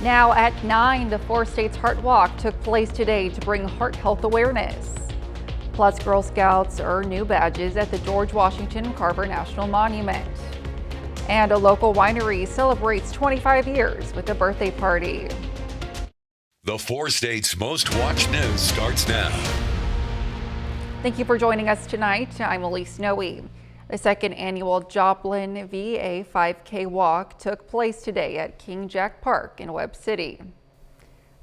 Now at 9, the 4 States Heart Walk took place today to bring heart health awareness. Plus, Girl Scouts earn new badges at the George Washington Carver National Monument. And a local winery celebrates 25 years with a birthday party. The 4 States Most Watched News starts now. Thank you for joining us tonight. I'm Elise Noe. The second annual Joplin VA 5K walk took place today at King Jack Park in Webb City.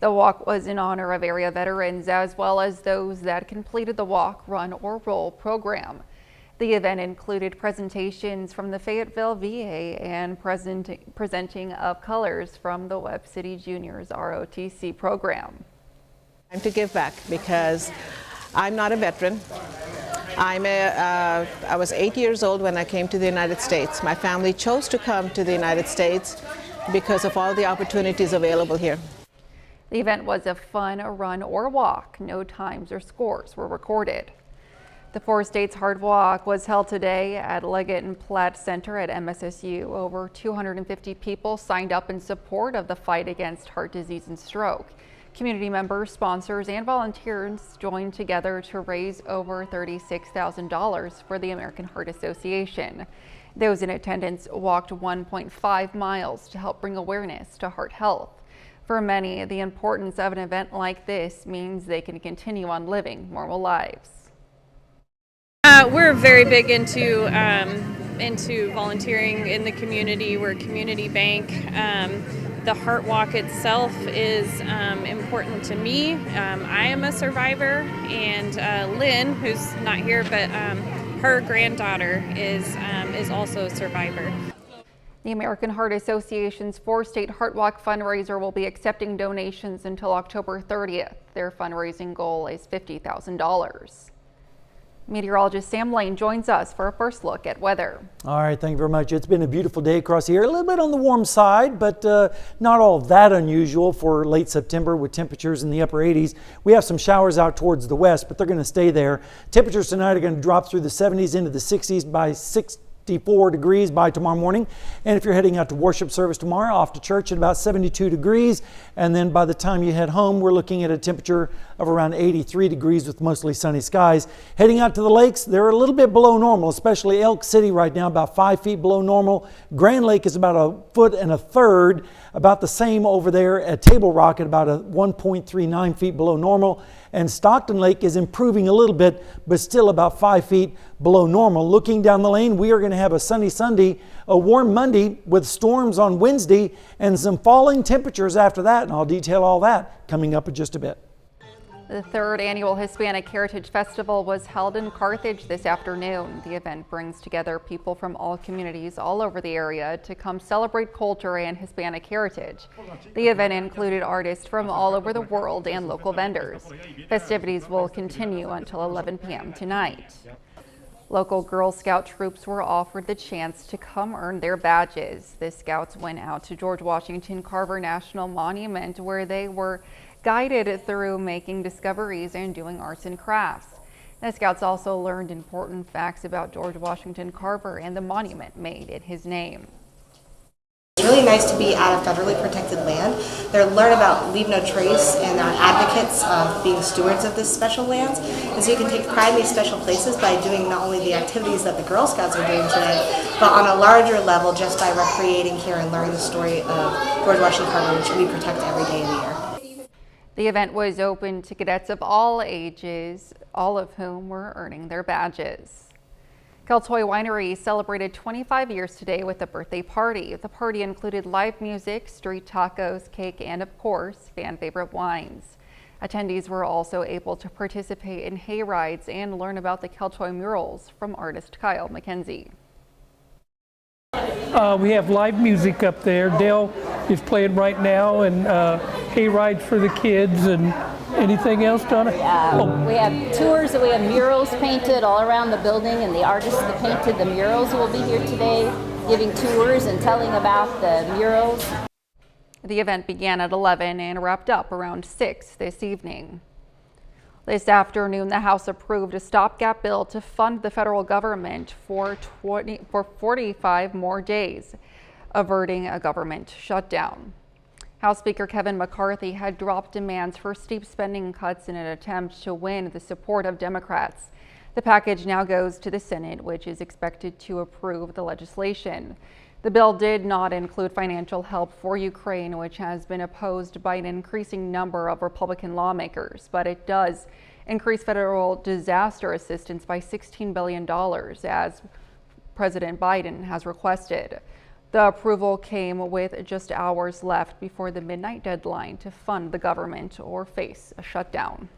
The walk was in honor of area veterans as well as those that completed the walk, run, or roll program. The event included presentations from the Fayetteville VA and presenting of colors from the Webb City Juniors ROTC program. Time to give back because I'm not a veteran. I was 8 years old when I came to the United States. My family chose to come to the United States because of all the opportunities available here. The event was a fun run or walk. No times or scores were recorded. The 4 States Heart Walk was held today at Leggett and Platt Center at MSSU. Over 250 people signed up in support of the fight against heart disease and stroke. Community members, sponsors, and volunteers joined together to raise over $36,000 for the American Heart Association. Those in attendance walked 1.5 miles to help bring awareness to heart health. For many, the importance of an event like this means they can continue on living normal lives. We're very big into volunteering in the community. We're a community bank. The Heart Walk itself is important to me. I am a survivor, and Lynn, who's not here, but her granddaughter is also a survivor. The American Heart Association's 4 State Heart Walk fundraiser will be accepting donations until October 30th. Their fundraising goal is $50,000. Meteorologist Sam Lane joins us for a first look at weather. All right, thank you very much. It's been a beautiful day across the area. A little bit on the warm side, but not all that unusual for late September with temperatures in the upper 80s. We have some showers out towards the west, but they're going to stay there. Temperatures tonight are going to drop through the 70s into the 60s by 64 degrees by tomorrow morning. And if you're heading out to worship service tomorrow, off to church at about 72 degrees. And then by the time you head home, we're looking at a temperature of around 83 degrees with mostly sunny skies. Heading out to the lakes, they're a little bit below normal, especially Elk City right now, about 5 feet below normal. Grand Lake is about 1.33 feet, about the same over there at Table Rock at about 1.39 feet below normal. And Stockton Lake is improving a little bit, but still about 5 feet below normal. Looking down the lane, we are going to have a sunny Sunday, a warm Monday with storms on Wednesday, and some falling temperatures after that. And I'll detail all that coming up in just a bit. The 3rd annual Hispanic Heritage Festival was held in Carthage this afternoon. The event brings together people from all communities all over the area to come celebrate culture and Hispanic heritage. The event included artists from all over the world and local vendors. Festivities will continue until 11 p.m. tonight. Local Girl Scout troops were offered the chance to come earn their badges. The Scouts went out to George Washington Carver National Monument, where they were guided through making discoveries and doing arts and crafts. The Scouts also learned important facts about George Washington Carver and the monument made in his name. It's really nice to be out of federally protected land. They learn about leave no trace and are advocates of being stewards of this special lands. And so you can take pride in these special places by doing not only the activities that the Girl Scouts are doing today, but on a larger level just by recreating here and learning the story of George Washington Carver, which we protect every day of the year. The event was open to cadets of all ages, all of whom were earning their badges. Keltoy Winery celebrated 25 years today with a birthday party. The party included live music, street tacos, cake, and of course, fan favorite wines. Attendees were also able to participate in hay rides and learn about the Keltoy murals from artist Kyle McKenzie. We have live music up there. Dale is playing right now, and hay rides for the kids. And anything else, Donna? We have tours, and we have murals painted all around the building, and the artists that painted the murals will be here today giving tours and telling about the murals. The event began at 11 and wrapped up around 6 this evening. This afternoon, the House approved a stopgap bill to fund the federal government for 45 more days, averting a government shutdown. House Speaker Kevin McCarthy had dropped demands for steep spending cuts in an attempt to win the support of Democrats. The package now goes to the Senate, which is expected to approve the legislation. The bill did not include financial help for Ukraine, which has been opposed by an increasing number of Republican lawmakers, but it does increase federal disaster assistance by $16 billion, as President Biden has requested. The approval came with just hours left before the midnight deadline to fund the government or face a shutdown.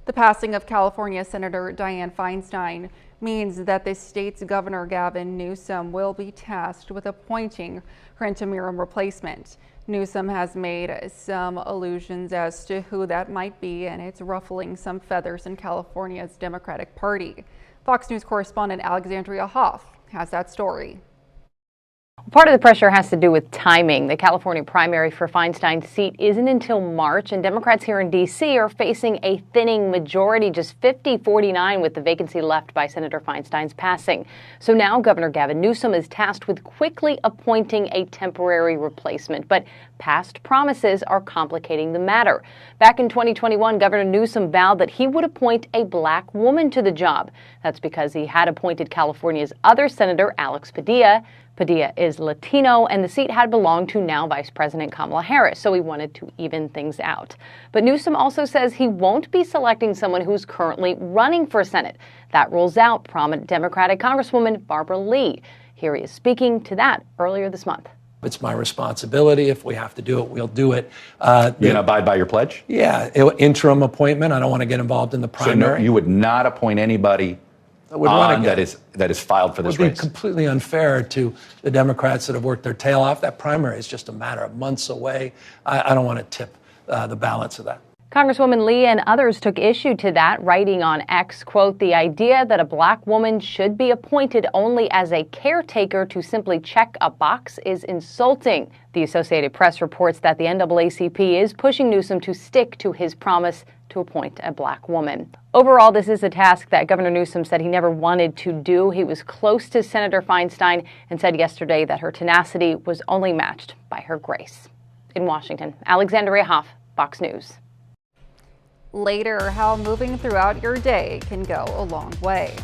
The passing of California Senator Dianne Feinstein means that the state's Governor Gavin Newsom will be tasked with appointing her interim replacement. Newsom has made some allusions as to who that might be, and it's ruffling some feathers in California's Democratic Party. Fox News correspondent Alexandria Hoff has that story. Part of the pressure has to do with timing. The California primary for Feinstein's seat isn't until March, and Democrats here in D.C. are facing a thinning majority, just 50-49, with the vacancy left by Senator Feinstein's passing. So now Governor Gavin Newsom is tasked with quickly appointing a temporary replacement. But past promises are complicating the matter. Back in 2021, Governor Newsom vowed that he would appoint a black woman to the job. That's because he had appointed California's other senator, Alex Padilla. Padilla is Latino, and the seat had belonged to now Vice President Kamala Harris, so he wanted to even things out. But Newsom also says he won't be selecting someone who's currently running for Senate. That rules out prominent Democratic Congresswoman Barbara Lee. Here he is speaking to that earlier this month. It's my responsibility. If we have to do it, we'll do it. You're going to abide by your pledge? Yeah, interim appointment. I don't want to get involved in the primary. So no, you would not appoint anybody that is filed for this race? It would be completely unfair to the Democrats that have worked their tail off. That primary is just a matter of months away. I don't want to tip the balance of that. Congresswoman Lee and others took issue to that, writing on X, quote, "The idea that a black woman should be appointed only as a caretaker to simply check a box is insulting." The Associated Press reports that the NAACP is pushing Newsom to stick to his promise to appoint a black woman. Overall, this is a task that Governor Newsom said he never wanted to do. He was close to Senator Feinstein and said yesterday that her tenacity was only matched by her grace. In Washington, Alexandria Hoff, Fox News. Later, how moving throughout your day can go a long way.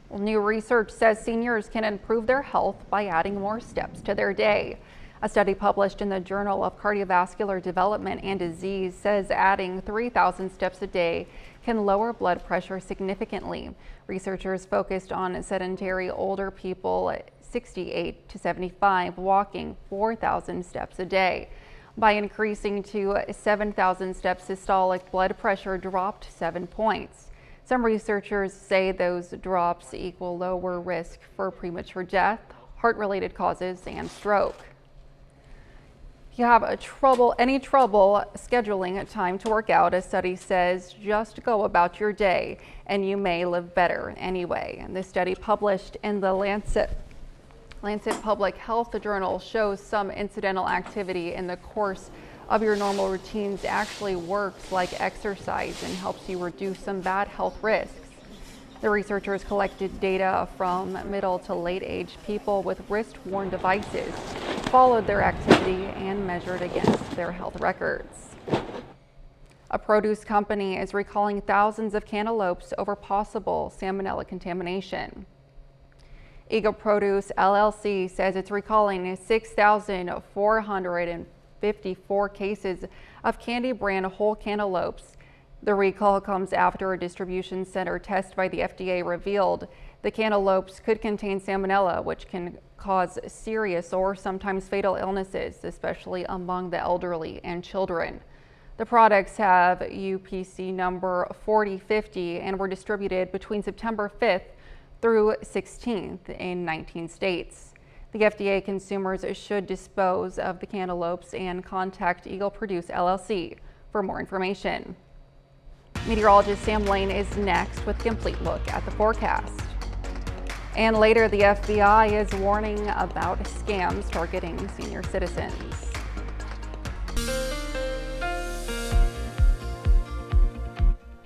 Well, new research says seniors can improve their health by adding more steps to their day. A study published in the Journal of Cardiovascular Development and Disease says adding 3,000 steps a day can lower blood pressure significantly. Researchers focused on sedentary older people 68 to 75 walking 4,000 steps a day. By increasing to 7,000 steps, systolic blood pressure dropped 7 points. Some researchers say those drops equal lower risk for premature death, heart-related causes, and stroke. If you have any trouble scheduling a time to work out, a study says just go about your day and you may live better anyway. And this study, published in the Lancet Public Health Journal, shows some incidental activity in the course of your normal routines actually works like exercise and helps you reduce some bad health risks. The researchers collected data from middle to late age people with wrist-worn devices, followed their activity, and measured against their health records. A produce company is recalling thousands of cantaloupes over possible salmonella contamination. Eagle Produce LLC says it's recalling 6,454 cases of Candy brand whole cantaloupes. The recall comes after a distribution center test by the FDA revealed the cantaloupes could contain salmonella, which can cause serious or sometimes fatal illnesses, especially among the elderly and children. The products have UPC number 4050 and were distributed between September 5th through 16th in 19 states. The FDA consumers should dispose of the cantaloupes and contact Eagle Produce LLC for more information. Meteorologist Sam Lane is next with a complete look at the forecast. And later, the FBI is warning about scams targeting senior citizens.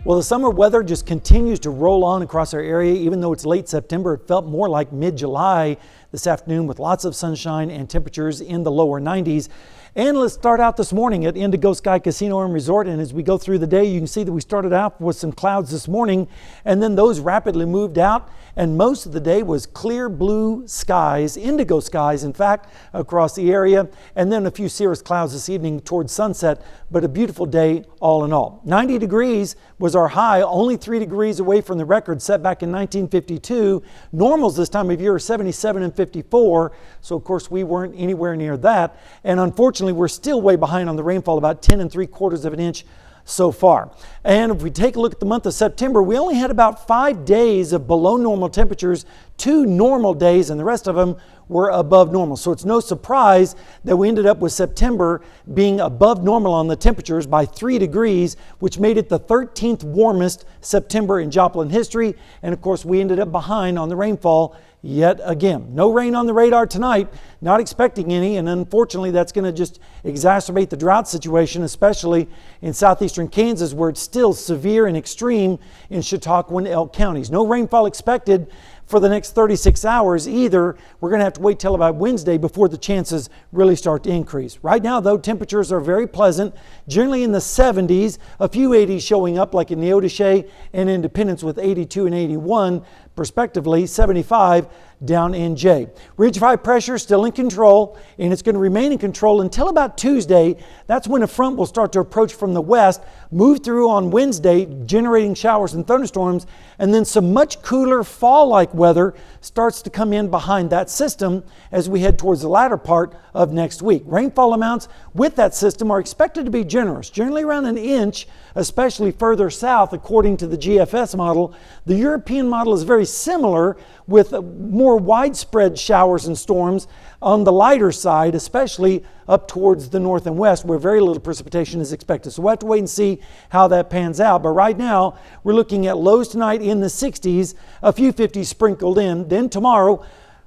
Well, the summer weather just continues to roll on across our area. Even though it's late September, it felt more like mid-July. this afternoon with lots of sunshine and temperatures in the lower 90s. And let's start out this morning at Indigo Sky Casino and Resort. And as we go through the day, you can see that we started out with some clouds this morning, and then those rapidly moved out. And most of the day was clear blue skies, indigo skies, in fact, across the area. And then a few cirrus clouds this evening towards sunset, but a beautiful day all in all. 90 degrees was our high, only 3 degrees away from the record set back in 1952. Normals this time of year are 77 and 54. So, of course, we weren't anywhere near that. And unfortunately, we're still way behind on the rainfall, about 10 3/4 of an inch so far. And if we take a look at the month of September, we only had about 5 days of below normal temperatures, 2 normal days, and the rest of them were above normal. So it's no surprise that we ended up with September being above normal on the temperatures by 3 degrees, which made it the 13th warmest September in Joplin history. And of course, we ended up behind on the rainfall yet again. No rain on the radar tonight, not expecting any, and unfortunately that's going to just exacerbate the drought situation, especially in southeastern Kansas, where it's still severe and extreme in Chautauqua and Elk counties. No rainfall expected for the next 36 hours either. We're going to have to wait till about Wednesday before the chances really start to increase. Right now, though, temperatures are very pleasant, generally in the 70s, a few 80s showing up like in Neodesha and Independence with 82 and 81, respectively, 75 down in Jay. Ridge of high pressure still in control, and it's going to remain in control until about Tuesday. That's when a front will start to approach from the west, move through on Wednesday, generating showers and thunderstorms, and then some much cooler fall-like weather starts to come in behind that system as we head towards the latter part of next week. Rainfall amounts with that system are expected to be generous, generally around an inch, especially further south according to the GFS model. The European model is very similar, with more widespread showers and storms on the lighter side, especially up towards the north and west, where very little precipitation is expected. So we'll have to wait and see how that pans out. But right now, we're looking at lows tonight in the 60s, a few 50s sprinkled in. Then tomorrow,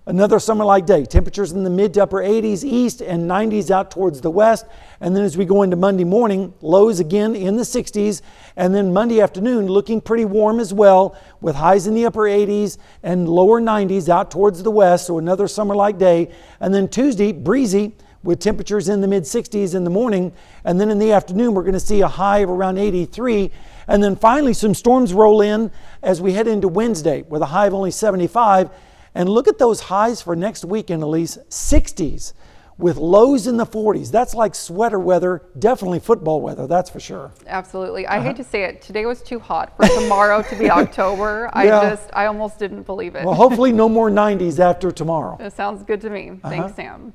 another summer-like day. Temperatures in the mid to upper 80s east and 90s out towards the west. And then as we go into Monday morning, lows again in the 60s. And then Monday afternoon looking pretty warm as well, with highs in the upper 80s and lower 90s out towards the west. So another summer-like day. And then Tuesday, breezy, with temperatures in the mid 60s in the morning. And then in the afternoon, we're going to see a high of around 83. And then finally, some storms roll in as we head into Wednesday with a high of only 75. And look at those highs for next weekend, Elise, 60s with lows in the 40s. That's like sweater weather, definitely football weather, that's for sure. Absolutely. I hate to say it, today was too hot for tomorrow to be October. I almost didn't believe it. Well, hopefully no more 90s after tomorrow. It sounds good to me. Thanks, Sam.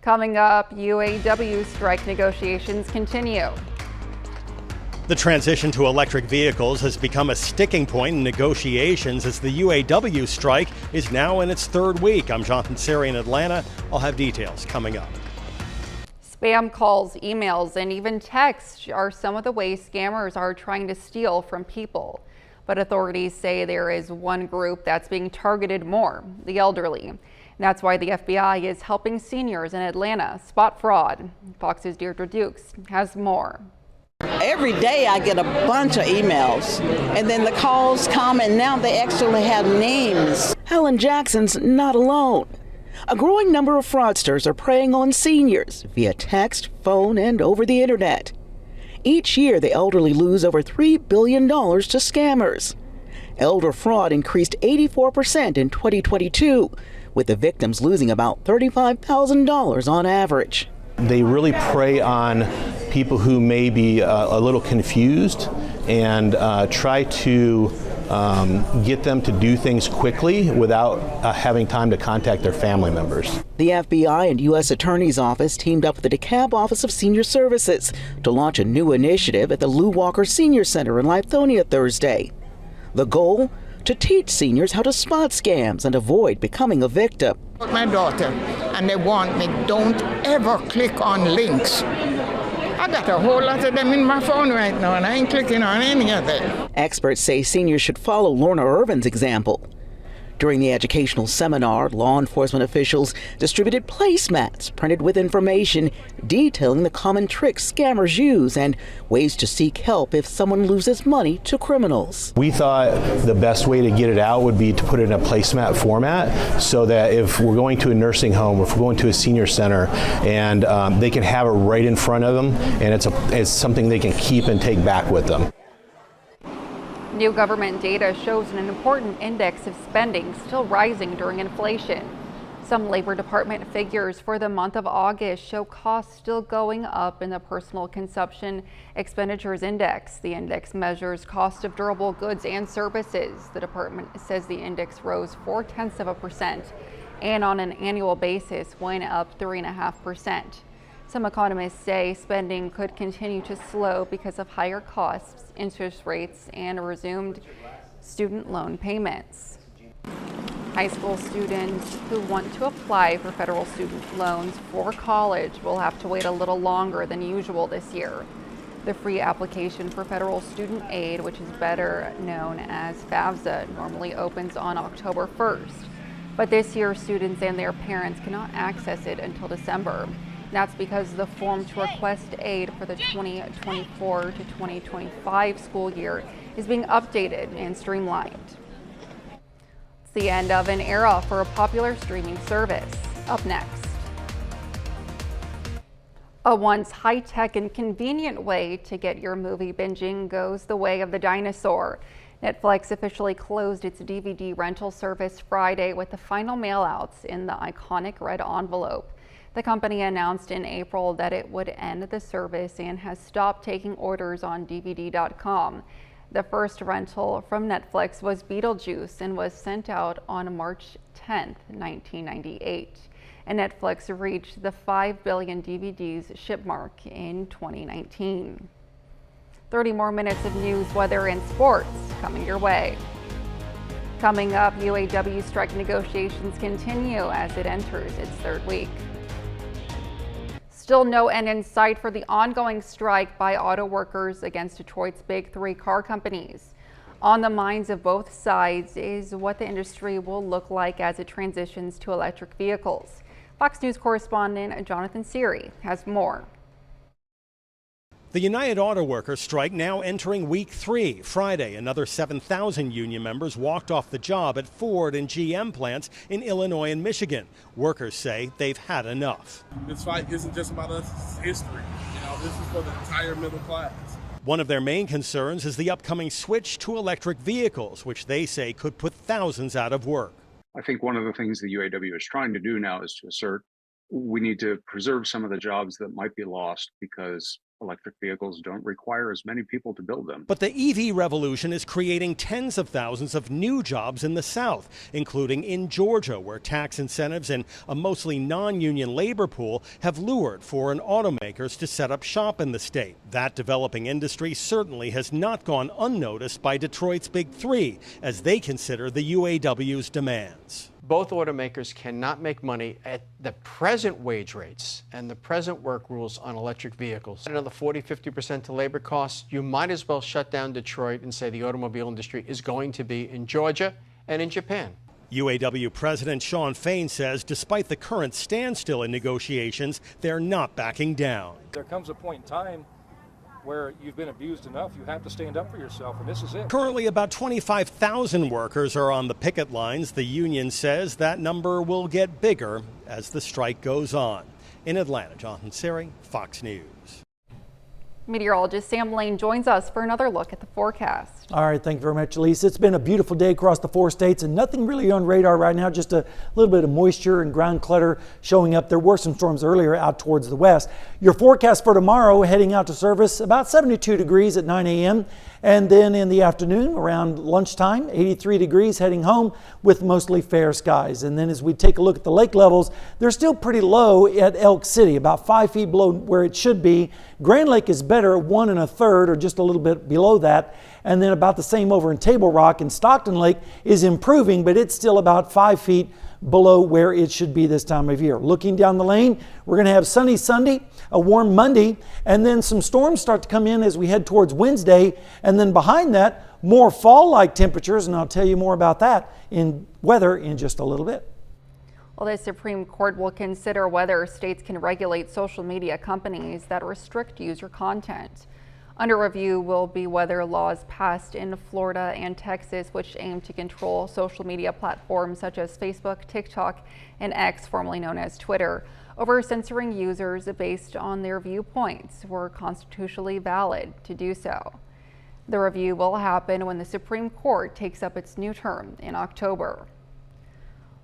Coming up, UAW strike negotiations continue. The transition to electric vehicles has become a sticking point in negotiations as the UAW strike is now in its 3rd week. I'm Jonathan Siri in Atlanta. I'll have details coming up. Spam calls, emails, and even texts are some of the ways scammers are trying to steal from people. But authorities say there is one group that's being targeted more, the elderly. That's why the FBI is helping seniors in Atlanta spot fraud. Fox's Deirdre Dukes has more. Every day I get a bunch of emails, and then the calls come, and now they actually have names. Helen Jackson's not alone. A growing number of fraudsters are preying on seniors via text, phone, and over the internet. Each year, the elderly lose over $3 billion to scammers. Elder fraud increased 84% in 2022, with the victims losing about $35,000 on average. They really prey on people who may be a little confused and try to get them to do things quickly without having time to contact their family members. The FBI and U.S. Attorney's Office teamed up with the DeKalb Office of Senior Services to launch a new initiative at the Lou Walker Senior Center in Lithonia Thursday. The goal? To teach seniors how to spot scams and avoid becoming a victim. My daughter, and they warned me, don't ever click on links. I got a whole lot of them in my phone right now, and I ain't clicking on any of them. Experts say seniors should follow Lorna Irvin's example. During the educational seminar, law enforcement officials distributed placemats printed with information detailing the common tricks scammers use and ways to seek help if someone loses money to criminals. We thought the best way to get it out would be to put it in a placemat format so that if we're going to a nursing home or if we're going to a senior center and they can have it right in front of them, and it's something they can keep and take back with them. New government data shows an important index of spending still rising during inflation. Some Labor Department figures for the month of August show costs still going up in the Personal Consumption Expenditures Index. The index measures cost of durable goods and services. The department says the index rose 0.4% and on an annual basis went up 3.5%. Some economists say spending could continue to slow because of higher costs, interest rates, and resumed student loan payments. High school students who want to apply for federal student loans for college will have to wait a little longer than usual this year. The free application for federal student aid, which is better known as FAFSA, normally opens on October 1st. But this year, students and their parents cannot access it until December. That's because the form to request aid for the 2024 to 2025 school year is being updated and streamlined. It's the end of an era for a popular streaming service. Up next. A once high-tech and convenient way to get your movie binging goes the way of the dinosaur. Netflix officially closed its DVD rental service Friday with the final mailouts in the iconic red envelope. The company announced in April that it would end the service and has stopped taking orders on DVD.com. The first rental from Netflix was Beetlejuice and was sent out on March 10, 1998. And Netflix reached the 5 billion DVDs ship mark in 2019. 30 more minutes of news, weather, and sports coming your way. Coming up, UAW strike negotiations continue as it enters its third week. Still no end in sight for the ongoing strike by auto workers against Detroit's big three car companies. On the minds of both sides is what the industry will look like as it transitions to electric vehicles. Fox News correspondent Jonathan Seary has more. The United Auto Workers strike now entering week 3. Friday, another 7,000 union members walked off the job at Ford and GM plants in Illinois and Michigan. Workers say they've had enough. This fight isn't just about us, it's history. This is for the entire middle class. One of their main concerns is the upcoming switch to electric vehicles, which they say could put thousands out of work. I think one of the things the UAW is trying to do now is to assert we need to preserve some of the jobs that might be lost because electric vehicles don't require as many people to build them. But the EV revolution is creating tens of thousands of new jobs in the South, including in Georgia, where tax incentives and a mostly non-union labor pool have lured foreign automakers to set up shop in the state. That developing industry certainly has not gone unnoticed by Detroit's big three, as they consider the UAW's demands. Both automakers cannot make money at the present wage rates and the present work rules on electric vehicles. Another 40–50% to labor costs. You might as well shut down Detroit and say the automobile industry is going to be in Georgia and in Japan. UAW President Shawn Fain says despite the current standstill in negotiations, they're not backing down. There comes a point in time where you've been abused enough, you have to stand up for yourself, and this is it. Currently, about 25,000 workers are on the picket lines. The union says that number will get bigger as the strike goes on. In Atlanta, Jonathan Seary, Fox News. Meteorologist Sam Lane joins us for another look at the forecast. All right, thank you very much, Elise. It's been a beautiful day across the 4 states and nothing really on radar right now, just a little bit of moisture and ground clutter showing up. There were some storms earlier out towards the west. Your forecast for tomorrow, heading out to service, about 72 degrees at 9 a.m. And then in the afternoon, around lunchtime, 83 degrees heading home with mostly fair skies. And then as we take a look at the lake levels, they're still pretty low at Elk City, about 5 feet below where it should be. Grand Lake is better, 1 1/3 or just a little bit below that. And then about the same over in Table Rock, and Stockton Lake is improving, but it's still about 5 feet below where it should be this time of year. Looking down the lane, we're going to have sunny Sunday, a warm Monday, and then some storms start to come in as we head towards Wednesday. And then behind that, more fall-like temperatures, and I'll tell you more about that in weather in just a little bit. Well, the Supreme Court will consider whether states can regulate social media companies that restrict user content. Under review will be whether laws passed in Florida and Texas, which aim to control social media platforms such as Facebook, TikTok, and X, formerly known as Twitter, over censoring users based on their viewpoints, were constitutionally valid to do so. The review will happen when the Supreme Court takes up its new term in October.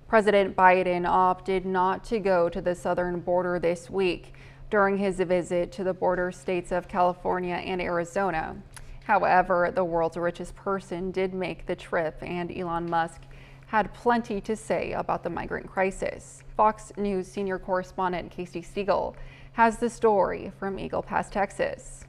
President Biden opted not to go to the southern border this week during his visit to the border states of California and Arizona. However, the world's richest person did make the trip, and Elon Musk had plenty to say about the migrant crisis. Fox News senior correspondent Casey Stiegel has the story from Eagle Pass, Texas.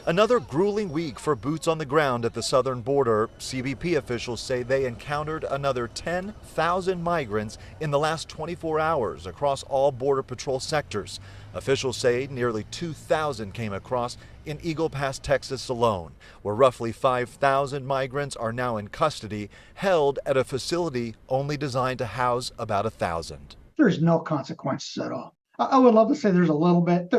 Another grueling week for boots on the ground at the southern border. CBP officials say they encountered another 10,000 migrants in the last 24 hours across all Border Patrol sectors. Officials say nearly 2,000 came across in Eagle Pass, Texas alone, where roughly 5,000 migrants are now in custody, held at a facility only designed to house about 1,000. There's no consequences at all. I would love to say there's a little bit.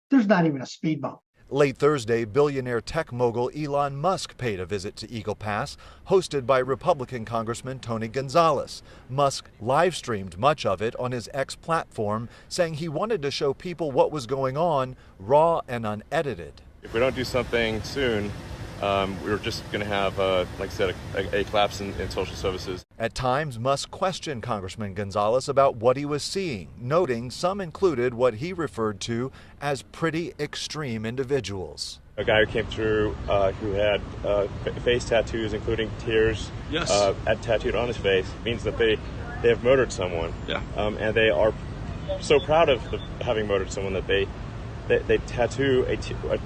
There's not even a speed bump. Late Thursday, billionaire tech mogul Elon Musk paid a visit to Eagle Pass, hosted by Republican Congressman Tony Gonzalez. Musk live-streamed much of it on his X platform, saying he wanted to show people what was going on, raw and unedited. If we don't do something soon, we're just going to have, like I said, a collapse in social services. At times, Musk questioned Congressman Gonzalez about what he was seeing, noting some included what he referred to as pretty extreme individuals. A guy who came through who had face tattoos, including tears, tattooed on his face, means that they have murdered someone. Yeah. And they are so proud of having murdered someone that they tattoo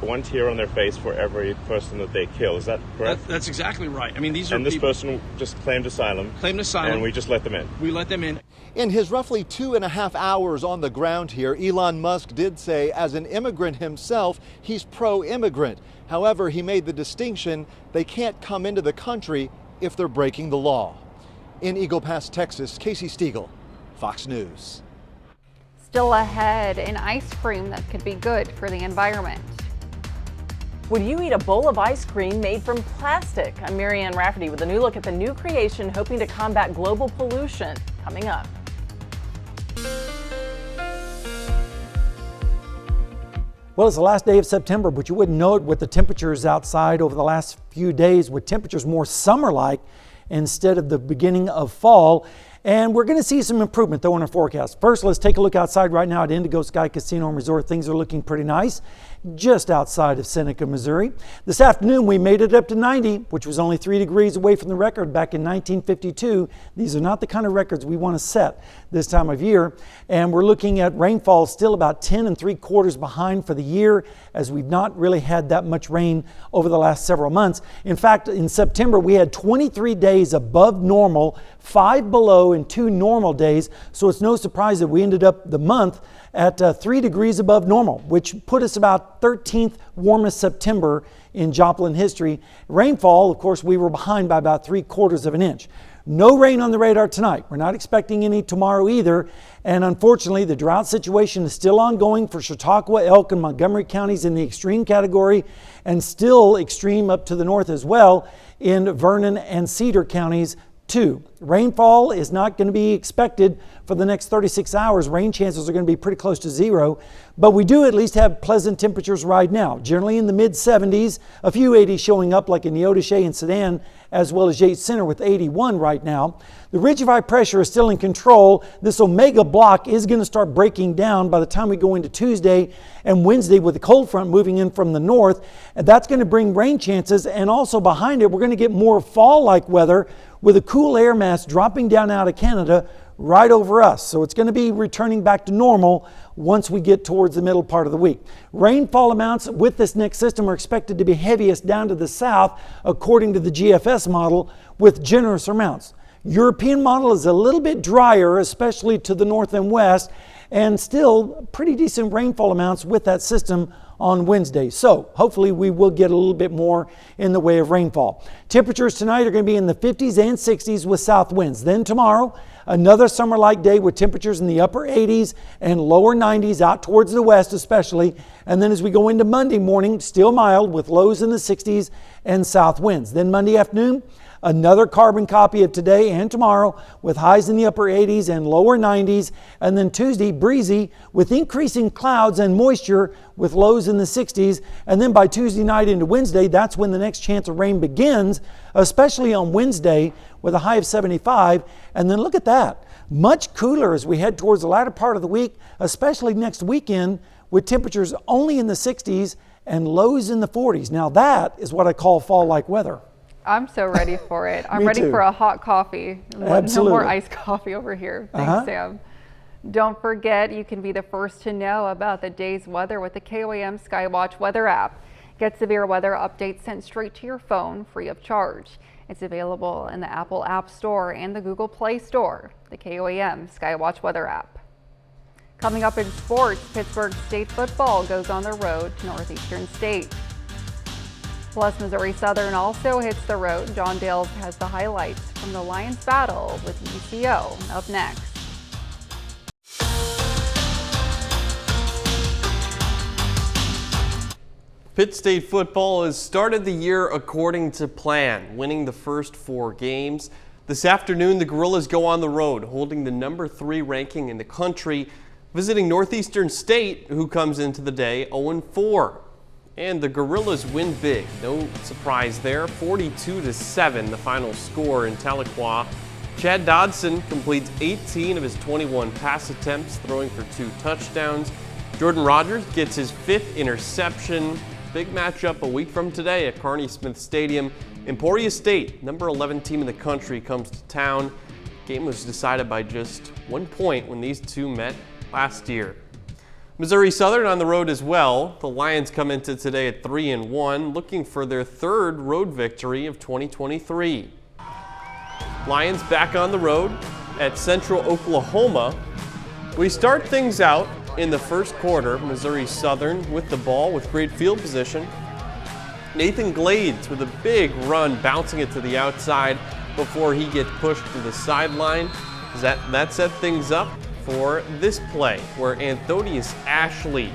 one tear on their face for every person that they kill. Is that correct? That's exactly right. I mean, these are and this person just claimed asylum. And we just let them in. We let them in. In his roughly 2.5 hours on the ground here, Elon Musk did say, as an immigrant himself, he's pro-immigrant. However, he made the distinction they can't come into the country if they're breaking the law. In Eagle Pass, Texas, Casey Stiegel, Fox News. Still ahead, an ice cream that could be good for the environment. Would you eat a bowl of ice cream made from plastic? I'm Marianne Rafferty with a new look at the new creation hoping to combat global pollution. Coming up. Well, it's the last day of September, but you wouldn't know it with the temperatures outside over the last few days, with temperatures more summer-like instead of the beginning of fall. And we're going to see some improvement, though, in our forecast. First, let's take a look outside right now at Indigo Sky Casino and Resort. Things are looking pretty nice just outside of Seneca, Missouri. This afternoon, we made it up to 90, which was only 3 degrees away from the record back in 1952. These are not the kind of records we want to set this time of year. And we're looking at rainfall still about 10 3/4 behind for the year, as we've not really had that much rain over the last several months. In fact, in September, we had 23 days above normal, 5 below, and 2 normal days. So it's no surprise that we ended up the month at 3 degrees above normal, which put us about 13th warmest September in Joplin history. Rainfall, of course, we were behind by about 3/4 of an inch. No rain on the radar tonight. We're not expecting any tomorrow either. And unfortunately, the drought situation is still ongoing for Chautauqua, Elk, and Montgomery counties in the extreme category, and still extreme up to the north as well in Vernon and Cedar counties too. Rainfall is not going to be expected for the next 36 hours. Rain chances are going to be pretty close to zero, but we do at least have pleasant temperatures right now, generally in the mid 70s, a few 80s showing up like in Neodesha and Sedan, as well as Yates Center with 81 right now. The ridge of high pressure is still in control. This Omega block is going to start breaking down by the time we go into Tuesday and Wednesday with the cold front moving in from the north, and that's going to bring rain chances. And also behind it, we're going to get more fall-like weather with a cool air mass dropping down out of Canada right over us. So it's going to be returning back to normal once we get towards the middle part of the week. Rainfall amounts with this next system are expected to be heaviest down to the south, according to the GFS model, with generous amounts. European model is a little bit drier, especially to the north and west, and still pretty decent rainfall amounts with that system on Wednesday. So hopefully we will get a little bit more in the way of rainfall. Temperatures tonight are going to be in the 50s and 60s with south winds. Then tomorrow, another summer-like day with temperatures in the upper 80s and lower 90s out towards the west especially. And then as we go into Monday morning, still mild with lows in the 60s and south winds. Then Monday afternoon, another carbon copy of today and tomorrow with highs in the upper 80s and lower 90s. And then Tuesday, breezy with increasing clouds and moisture with lows in the 60s. And then by Tuesday night into Wednesday, that's when the next chance of rain begins, especially on Wednesday with a high of 75. And then look at that, much cooler as we head towards the latter part of the week, especially next weekend with temperatures only in the 60s and lows in the 40s. Now that is what I call fall-like weather. I'm so ready for it. I'm Me ready too. for a hot coffee. Absolutely. No more iced coffee over here. Thanks, Sam. Don't forget, you can be the first to know about the day's weather with the KOAM Skywatch weather app. Get severe weather updates sent straight to your phone free of charge. It's available in the Apple App Store and the Google Play Store. The KOAM Skywatch weather app. Coming up in sports, Pittsburgh State football goes on the road to Northeastern State. Plus, Missouri Southern also hits the road. John Dales has the highlights from the Lions battle with UCO up next. Pitt State football has started the year according to plan, winning the first 4 games. This afternoon, the Gorillas go on the road, holding the number 3 ranking in the country, visiting Northeastern State, who comes into the day 0-4. And the Gorillas win big. No surprise there. 42-7, the final score in Tahlequah. Chad Dodson completes 18 of his 21 pass attempts, throwing for 2 touchdowns. Jordan Rogers gets his 5th interception. Big matchup a week from today at Carney Smith Stadium. Emporia State, number 11 team in the country, comes to town. Game was decided by just 1 point when these two met last year. Missouri Southern on the road as well. The Lions come into today at 3-1, looking for their 3rd road victory of 2023. Lions back on the road at Central Oklahoma. We start things out in the first quarter. Missouri Southern with the ball with great field position. Nathan Glades with a big run, bouncing it to the outside before he gets pushed to the sideline. That set things up for this play where Anthodius Ashley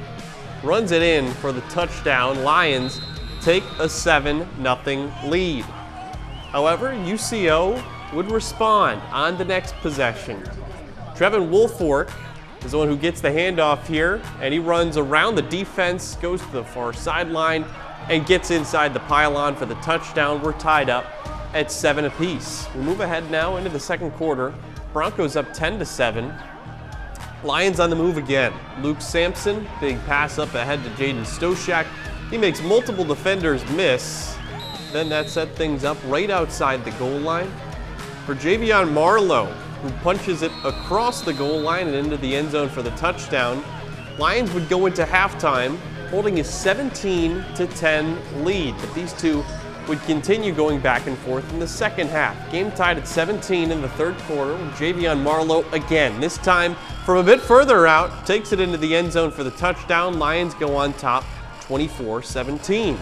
runs it in for the touchdown. Lions take a 7-0 lead. However, UCO would respond on the next possession. Trevin Woolfork is the one who gets the handoff here, and he runs around the defense, goes to the far sideline, and gets inside the pylon for the touchdown. We're tied up at 7 apiece. We move ahead now into the second quarter. Broncos up 10-7. Lions on the move again. Luke Sampson, big pass up ahead to Jaden Stoshak. He makes multiple defenders miss. Then that set things up right outside the goal line for Javion Marlowe, who punches it across the goal line and into the end zone for the touchdown. Lions would go into halftime holding a 17-10 lead, but these two would continue going back and forth in the second half. Game tied at 17 in the third quarter with Javion Marlowe again, this time from a bit further out, takes it into the end zone for the touchdown. Lions go on top 24-17.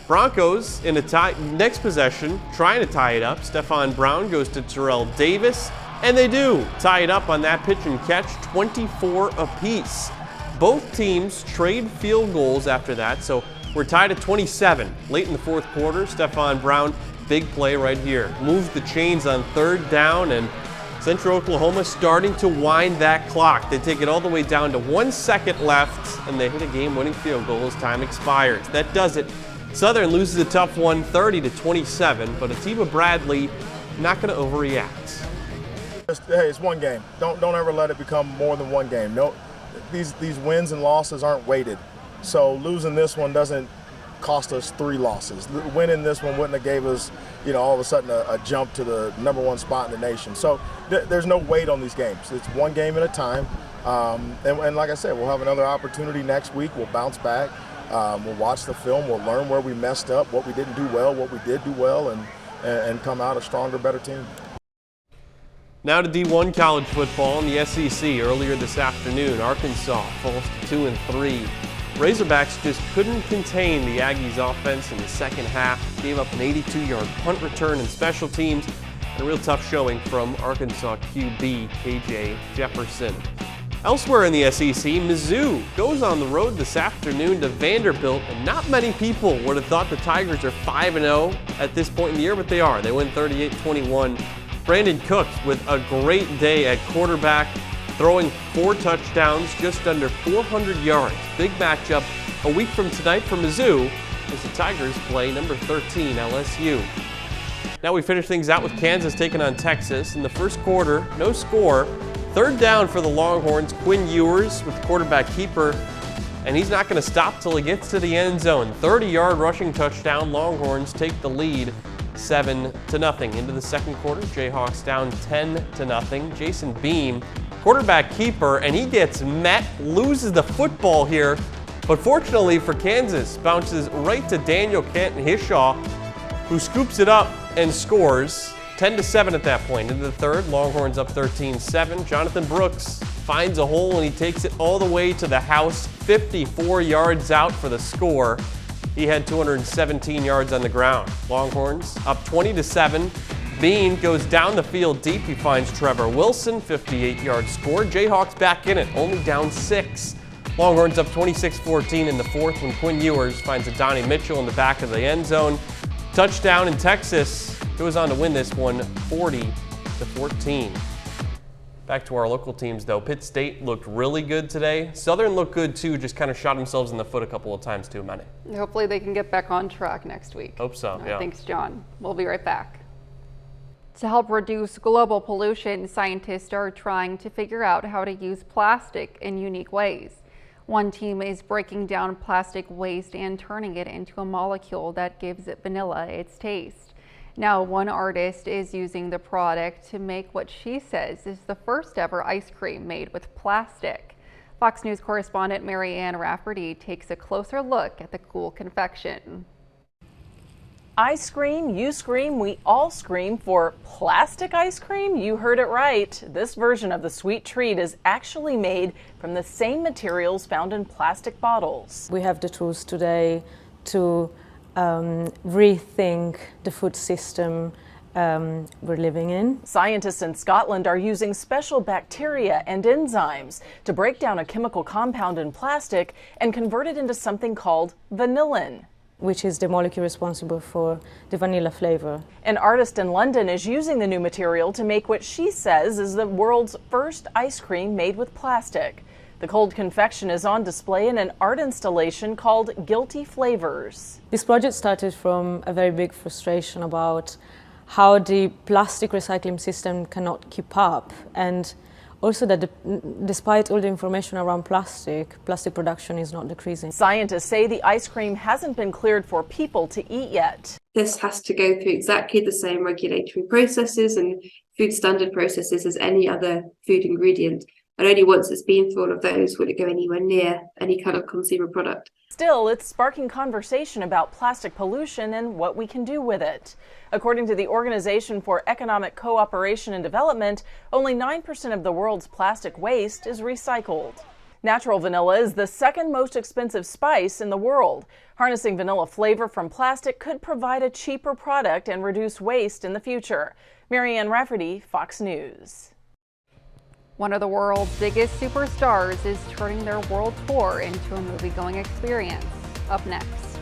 Broncos in a tie, next possession, trying to tie it up. Stephon Brown goes to Terrell Davis, and they do tie it up on that pitch and catch, 24 apiece. Both teams trade field goals after that, so we're tied at 27. Late in the fourth quarter, Stephon Brown, big play right here. Moves the chains on third down, and Central Oklahoma starting to wind that clock. They take it all the way down to 1 second left, and they hit a game-winning field goal as time expires. That does it. Southern loses a tough one, 30-27, but Atiba Bradley not going to overreact. Hey, it's one game. Don't ever let it become more than one game. No, these wins and losses aren't weighted. So losing this one doesn't cost us 3 losses. Winning this one wouldn't have gave us, all of a sudden a jump to the #1 spot in the nation. So there's no weight on these games. It's one game at a time. And like I said, we'll have another opportunity next week. We'll bounce back. We'll watch the film. We'll learn where we messed up, what we didn't do well, what we did do well, and come out a stronger, better team. Now to D1 college football in the SEC. Earlier this afternoon, Arkansas falls to 2-3. Razorbacks just couldn't contain the Aggies offense in the second half, gave up an 82-yard punt return in special teams, and a real tough showing from Arkansas QB KJ Jefferson. Elsewhere in the SEC, Mizzou goes on the road this afternoon to Vanderbilt, and not many people would have thought the Tigers are 5-0 at this point in the year, but they are. They win 38-21. Brandon Cooks with a great day at quarterback, throwing 4 touchdowns, just under 400 yards. Big matchup a week from tonight for Mizzou as the Tigers play number 13 LSU. Now we finish things out with Kansas taking on Texas. In the first quarter, no score. Third down for the Longhorns. Quinn Ewers with the quarterback keeper, and he's not going to stop till he gets to the end zone. 30-yard rushing touchdown. Longhorns take the lead 7-0. Into the second quarter, Jayhawks down 10-0. Jason Beam, quarterback keeper, and he gets met, loses the football here, but fortunately for Kansas, bounces right to Daniel Canton-Hishaw, who scoops it up and scores. 10-7 at that point. Into the third, Longhorns up 13-7. Jonathan Brooks finds a hole and he takes it all the way to the house, 54 yards out for the score. He had 217 yards on the ground. Longhorns up 20-7. Bean goes down the field deep. He finds Trevor Wilson, 58-yard score. Jayhawks back in it, only down 6. Longhorns up 26-14 in the fourth when Quinn Ewers finds Adonai Mitchell in the back of the end zone. Touchdown in Texas. Goes on to win this one 40-14. Back to our local teams though. Pitt State looked really good today. Southern looked good too, just kind of shot themselves in the foot a couple of times too, Manny. Hopefully they can get back on track next week. Hope so, yeah. Thanks, John. We'll be right back. To help reduce global pollution, scientists are trying to figure out how to use plastic in unique ways. One team is breaking down plastic waste and turning it into a molecule that gives it vanilla its taste. Now, one artist is using the product to make what she says is the first ever ice cream made with plastic. Fox News correspondent Mary Ann Rafferty takes a closer look at the cool confection. I scream, you scream, we all scream for plastic ice cream? You heard it right. This version of the sweet treat is actually made from the same materials found in plastic bottles. We have the tools today to rethink the food system we're living in. Scientists in Scotland are using special bacteria and enzymes to break down a chemical compound in plastic and convert it into something called vanillin, which is the molecule responsible for the vanilla flavor. An artist in London is using the new material to make what she says is the world's first ice cream made with plastic. The cold confection is on display in an art installation called Guilty Flavors. This project started from a very big frustration about how the plastic recycling system cannot keep up, and also that despite all the information around plastic production is not decreasing. Scientists say the ice cream hasn't been cleared for people to eat yet. This has to go through exactly the same regulatory processes and food standard processes as any other food ingredient. And only once it's been through all of those will it go anywhere near any kind of consumer product. Still, it's sparking conversation about plastic pollution and what we can do with it. According to the Organization for Economic Cooperation and Development, only 9% of the world's plastic waste is recycled. Natural vanilla is the second most expensive spice in the world. Harnessing vanilla flavor from plastic could provide a cheaper product and reduce waste in the future. Mary Ann Rafferty, Fox News. One of the world's biggest superstars is turning their world tour into a movie-going experience. Up next.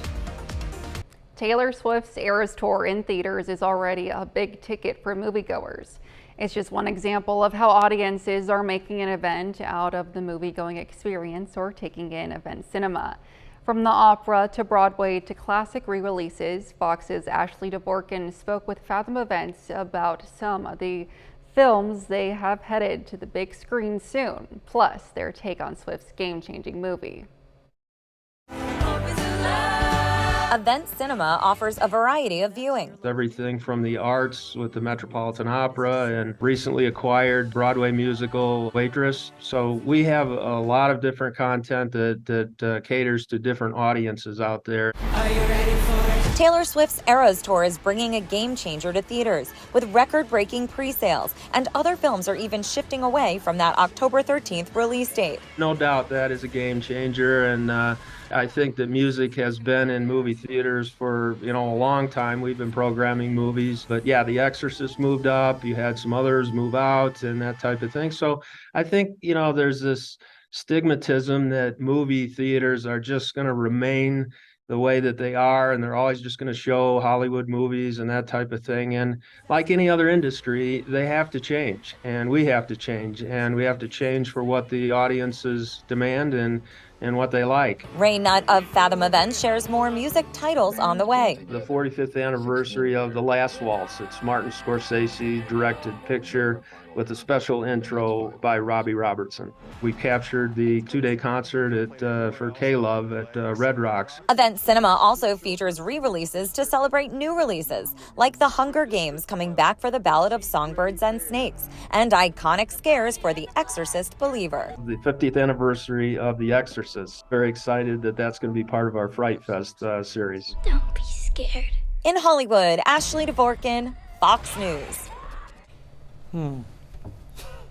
Taylor Swift's Eras Tour in theaters is already a big ticket for moviegoers. It's just one example of how audiences are making an event out of the movie-going experience or taking in event cinema. From the opera to Broadway to classic re-releases, Fox's Ashley DeVorkin spoke with Fathom Events about some of the films they have headed to the big screen soon, plus their take on Swift's game-changing movie. Event Cinema offers a variety of viewing. Everything from the arts with the Metropolitan Opera and recently acquired Broadway musical Waitress. So we have a lot of different content that caters to different audiences out there. Are you ready for it? Taylor Swift's Eras Tour is bringing a game changer to theaters with record-breaking pre-sales, and other films are even shifting away from that October 13th release date. No doubt that is a game changer, and I think that music has been in movie theaters for a long time. We've been programming movies, but yeah, The Exorcist moved up. You had some others move out and that type of thing. So I think there's this stigmatism that movie theaters are just going to remain the way that they are, and they're always just going to show Hollywood movies and that type of thing. And like any other industry, they have to change, and we have to change, and we have to change for what the audiences demand and what they like. Ray Nutt of Fathom Events shares more music titles on the way. The 45th anniversary of The Last Waltz. It's Martin Scorsese directed picture with a special intro by Robbie Robertson. We captured the 2-day concert for K-Love at Red Rocks. Event Cinema also features re-releases to celebrate new releases, like The Hunger Games coming back for The Ballad of Songbirds and Snakes, and iconic scares for The Exorcist Believer. The 50th anniversary of The Exorcist. Very excited that that's going to be part of our Fright Fest series. Don't be scared. In Hollywood, Ashley Dvorkin, Fox News.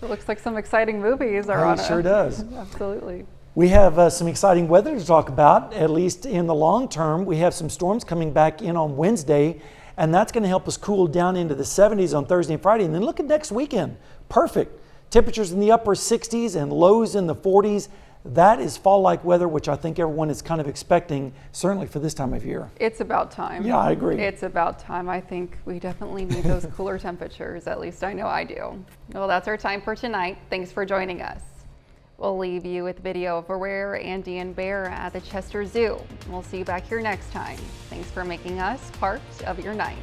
It looks like some exciting movies are on It sure does. Absolutely. We have some exciting weather to talk about, at least in the long term. We have some storms coming back in on Wednesday, and that's going to help us cool down into the 70s on Thursday and Friday. And then look at next weekend. Perfect. Temperatures in the upper 60s and lows in the 40s. That is fall-like weather, which I think everyone is kind of expecting, certainly for this time of year. It's about time. Yeah, I agree. It's about time. I think we definitely need those cooler temperatures. At least I know I do. Well, that's our time for tonight. Thanks for joining us. We'll leave you with video of Rare, Andy, and Bear at the Chester Zoo. We'll see you back here next time. Thanks for making us part of your night.